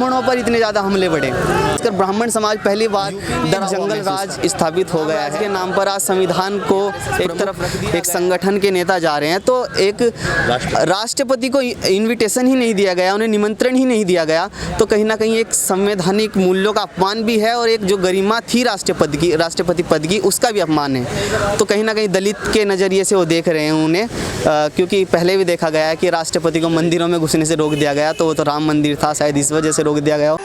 ब्राह्मणों पर इतने ज़्यादा हमले बढ़े। खासकर ब्राह्मण समाज पहली बार जंगल राज स्थापित हो गया है। इसके नाम पर आज संविधान को एक तरफ एक संगठन के नेता जा रहे हैं, तो एक राष्ट्रपति को इनविटेशन ही नहीं दिया गया, उन्हें निमंत्रण ही नहीं दिया गया, तो कहीं ना कहीं एक संवैधानिक मूल्यों का अपमान भी है और एक जो गरिमा थी राष्ट्रपति पद की उसका भी अपमान है। तो कहीं ना कहीं दलित के नज़रिए से वो देख रहे हैं उन्हें, क्योंकि पहले भी देखा गया है कि राष्ट्रपति को मंदिरों में घुसने से रोक दिया गया, तो वो तो राम मंदिर था, शायद इस वजह से रोक दिया गया।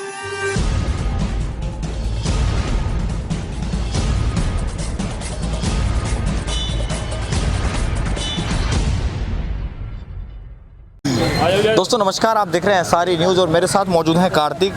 दोस्तों नमस्कार, आप देख रहे हैं सारी न्यूज़ और मेरे साथ मौजूद हैं कार्तिक,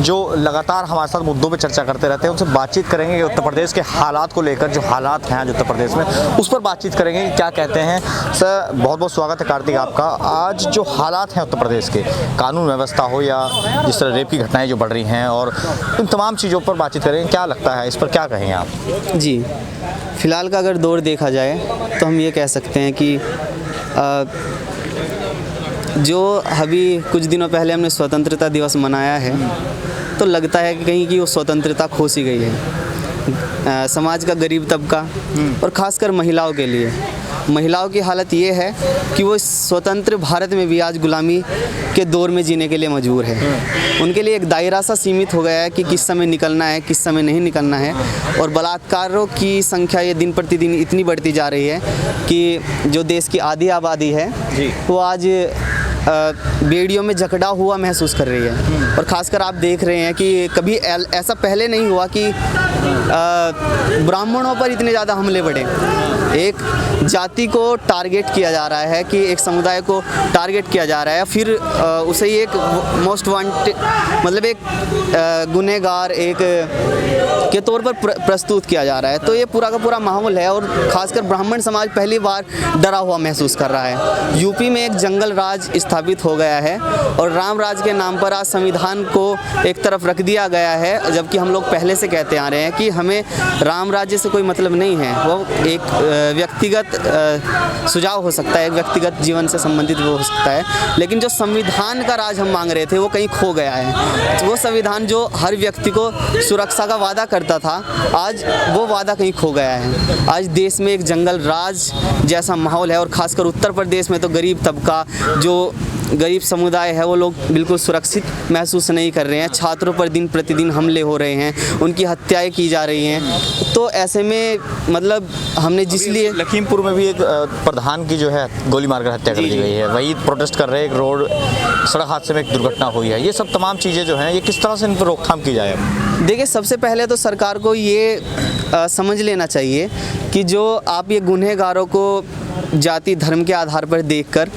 जो लगातार हमारे साथ मुद्दों पे चर्चा करते रहते हैं। उनसे बातचीत करेंगे कि उत्तर प्रदेश के हालात को लेकर, जो हालात हैं आज उत्तर प्रदेश में, उस पर बातचीत करेंगे कि क्या कहते हैं। सर बहुत बहुत स्वागत है कार्तिक आपका। आज जो हालात हैं उत्तर प्रदेश के, कानून व्यवस्था हो या जिस तरह रेप की घटनाएँ जो बढ़ रही हैं, और इन तमाम चीज़ों पर बातचीत करेंगे। क्या लगता है, इस पर क्या कहेंगे आप? जी, फिलहाल का अगर दौर देखा जाए तो हम ये कह सकते हैं कि जो अभी कुछ दिनों पहले हमने स्वतंत्रता दिवस मनाया है, तो लगता है कि कहीं की वो स्वतंत्रता खो सी गई है। समाज का गरीब तबका और ख़ासकर महिलाओं के लिए, महिलाओं की हालत ये है कि वो स्वतंत्र भारत में भी आज गुलामी के दौर में जीने के लिए मजबूर है। उनके लिए एक दायरा सा सीमित हो गया है कि किस समय निकलना है, किस समय नहीं निकलना है। और बलात्कारों की संख्या ये दिन प्रतिदिन इतनी बढ़ती जा रही है कि जो देश की आधी आबादी है वो आज बेड़ियों में जकड़ा हुआ महसूस कर रही है। और ख़ासकर आप देख रहे हैं कि कभी ऐसा पहले नहीं हुआ कि ब्राह्मणों पर इतने ज़्यादा हमले बढ़े। एक जाति को टारगेट किया जा रहा है, कि एक समुदाय को टारगेट किया जा रहा है, फिर उसे ही एक मोस्ट वांटेड, मतलब एक गुनहगार एक के तौर पर प्रस्तुत किया जा रहा है। तो ये पूरा का पूरा माहौल है और ख़ासकर ब्राह्मण समाज पहली बार डरा हुआ महसूस कर रहा है। यूपी में एक जंगल राज स्थापित हो गया है और राम राज के नाम पर आज संविधान को एक तरफ रख दिया गया है, जबकि हम लोग पहले से कहते आ रहे हैं कि हमें राम राज्य से कोई मतलब नहीं है। वो एक व्यक्तिगत सुझाव हो सकता है, एक व्यक्तिगत जीवन से संबंधित वो हो सकता है, लेकिन जो संविधान का राज हम मांग रहे थे वो कहीं खो गया है। वो संविधान जो हर व्यक्ति को सुरक्षा का वादा करता था, आज वो वादा कहीं खो गया है। आज देश में एक जंगल राज जैसा माहौल है और ख़ासकर उत्तर प्रदेश में तो गरीब तबका, जो गरीब समुदाय है, वो लोग बिल्कुल सुरक्षित महसूस नहीं कर रहे हैं। छात्रों पर दिन प्रतिदिन हमले हो रहे हैं, उनकी हत्याएं की जा रही हैं। तो ऐसे में मतलब हमने जिसलिए लखीमपुर में भी एक प्रधान की जो है गोली मारकर हत्या कर दी गई है, वही प्रोटेस्ट कर रहे हैं। एक रोड सड़क हादसे में एक दुर्घटना हुई है। ये सब तमाम चीज़ें जो हैं, ये किस तरह से इन पर रोकथाम की जाए? देखिए, सबसे पहले तो सरकार को ये समझ लेना चाहिए कि जो आप ये गुनहगारों को जाति धर्म के आधार पर देखकर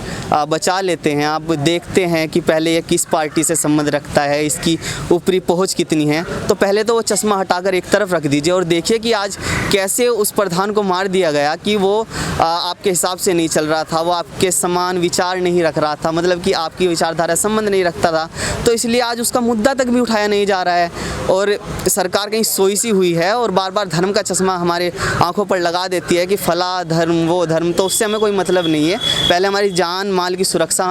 बचा लेते हैं, आप देखते हैं कि पहले ये किस पार्टी से संबंध रखता है, इसकी ऊपरी पहुंच कितनी है, तो पहले तो वो चश्मा हटाकर एक तरफ रख दीजिए और देखिए कि आज कैसे उस प्रधान को मार दिया गया कि वो आपके हिसाब से नहीं चल रहा था, वो आपके समान विचार नहीं रख रहा था, मतलब कि आपकी विचारधारा संबंध नहीं रखता था, तो इसलिए आज उसका मुद्दा तक भी उठाया नहीं जा रहा है। और सरकार कहीं सोई सी हुई है और बार बार धर्म का चश्मा हमारे आंखों पर लगा देती है कि फला धर्म वो धर्म, तो उससे हमें कोई मतलब नहीं है। पहले हमारी जान माल की सुरक्षा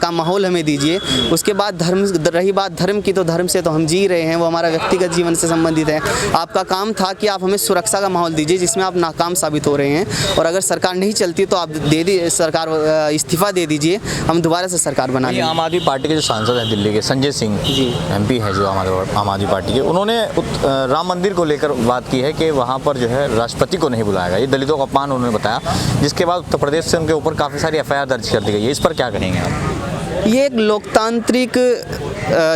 का माहौल हमें दीजिए, उसके बाद धर्म, रही बात धर्म की, तो धर्म से तो हम जी रहे हैं, वो हमारा व्यक्तिगत जीवन से संबंधित है। आपका काम था कि आप हमें सुरक्षा का माहौल दीजिए, जिसमें आप नाकाम साबित हो रहे हैं। और अगर सरकार नहीं चलती तो आप सरकार इस्तीफा दे दीजिए, हम दोबारा से सरकार बना लेंगे। आम आदमी पार्टी के जो सांसद हैं दिल्ली के, संजय सिंह जी MP है जो आम आदमी पार्टी के, उन्होंने राम मंदिर को लेकर बात की है कि वहाँ पर जो है राष्ट्रपति को नहीं बुलाया गया। ये दलितों का अपमान उन्होंने बताया, जिसके बाद उत्तर प्रदेश से उनके ऊपर काफ़ी सारी FIR दर्ज कर दी गई है। इस पर क्या कहेंगे आप? ये एक लोकतांत्रिक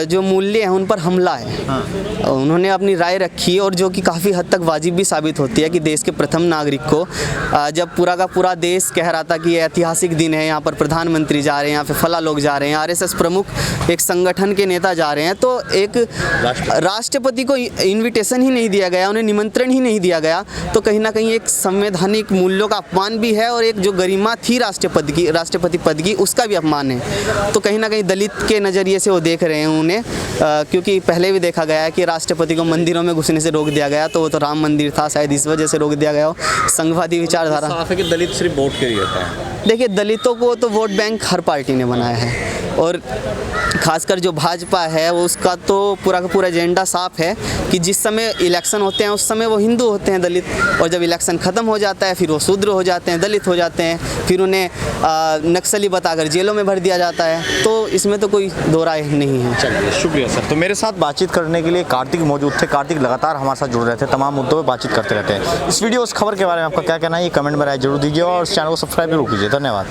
जो मूल्य हैं उन पर हमला है। हाँ। उन्होंने अपनी राय रखी और जो कि काफ़ी हद तक वाजिब भी साबित होती है कि देश के प्रथम नागरिक को, जब पूरा का पूरा देश कह रहा था कि ये ऐतिहासिक दिन है, यहाँ पर प्रधानमंत्री जा रहे हैं, यहाँ पे फला लोग जा रहे हैं, RSS प्रमुख एक संगठन के नेता जा रहे हैं, तो एक राष्ट्रपति को इन्विटेशन ही नहीं दिया गया, उन्हें निमंत्रण ही नहीं दिया गया, तो कहीं ना कहीं एक संवैधानिक मूल्यों का अपमान भी है और एक जो गरिमा थी राष्ट्रपति पद की उसका भी अपमान है। तो कहीं ना कहीं दलित के नज़रिए से वो देख रहे हैं उन्हें, क्योंकि पहले भी देखा गया है कि राष्ट्रपति को मंदिरों में घुसने से रोक दिया गया, तो वो तो राम मंदिर था, शायद इस वजह से रोक दिया गया हो। संघवादी विचारधारा। साफ है कि दलित सिर्फ वोट के लिए होता है। देखिए, दलितों को तो वोट बैंक हर पार्टी ने बनाया है और खासकर जो भाजपा है वो उसका तो पूरा का पूरा एजेंडा साफ है कि जिस समय इलेक्शन होते हैं उस समय वो हिंदू होते हैं, दलित, और जब इलेक्शन ख़त्म हो जाता है फिर वो शूद्र हो जाते हैं, दलित हो जाते हैं, फिर उन्हें नक्सली बताकर जेलों में भर दिया जाता है। तो इसमें तो कोई दो राय नहीं है। चलिए, शुक्रिया सर। तो मेरे साथ बातचीत करने के लिए कार्तिक मौजूद थे। कार्तिक लगातार हमारे साथ जुड़ रहे थे, तमाम मुद्दों पर बातचीत करते रहते हैं। इस वीडियो, इस खबर के बारे में आपका क्या कहना है, ये कमेंट में राय जरूर दीजिए और चैनल को सब्सक्राइब जरूर कीजिए। धन्यवाद।